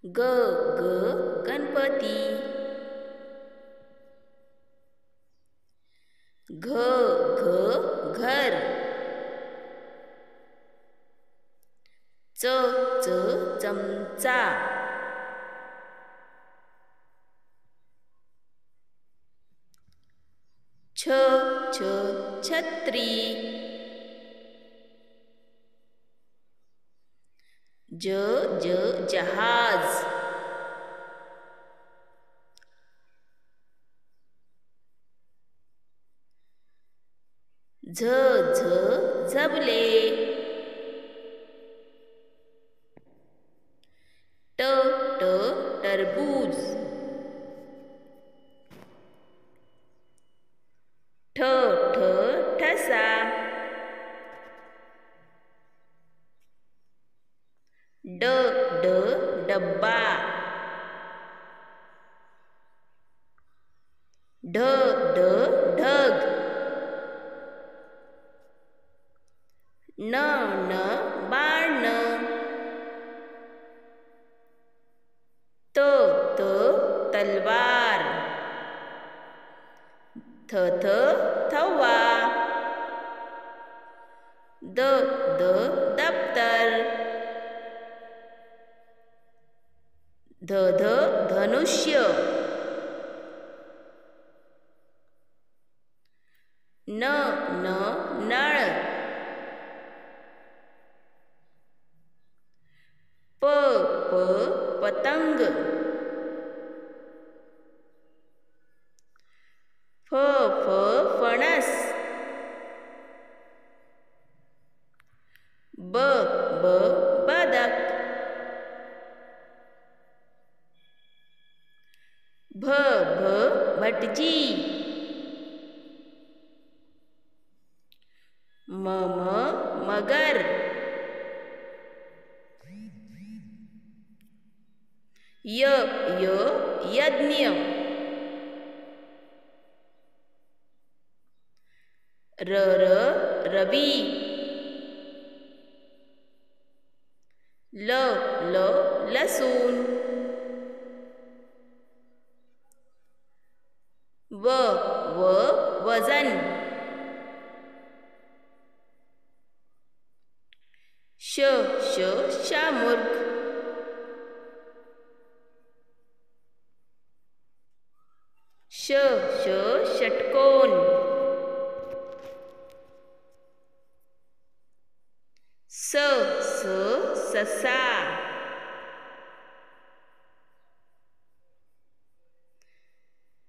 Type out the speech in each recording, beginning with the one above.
ग ग गणपती, घ घ घर, च च चमचा, छ छ छत्री, ज ज जहाज, झ झ झबले, ट ट टरबूज, ठ ठ ठसा, ड ड डब्बा, ढ ढ ढग, न न बाण, त त तलवार, थ थ थवा, द द दप्तर, ध ध धनुष्य, न न नळ, प प पतंग, फ फ फणस, ब ब बदक, भ भ भटजी, म म मगर, य य यज्ञ, र र रवी, ल ल लसूण, व व वजन, श श शामुर्ग, श ष षटकोन, स स ससा,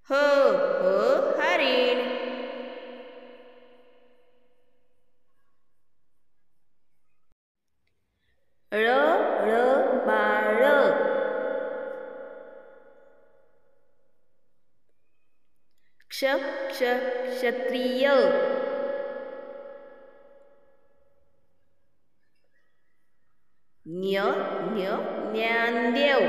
ह ह हरिण, ळ ळ बाळ, क्ष क्ष क्षत्रिय, ज्ञ ज्ञ ज्ञानदेव,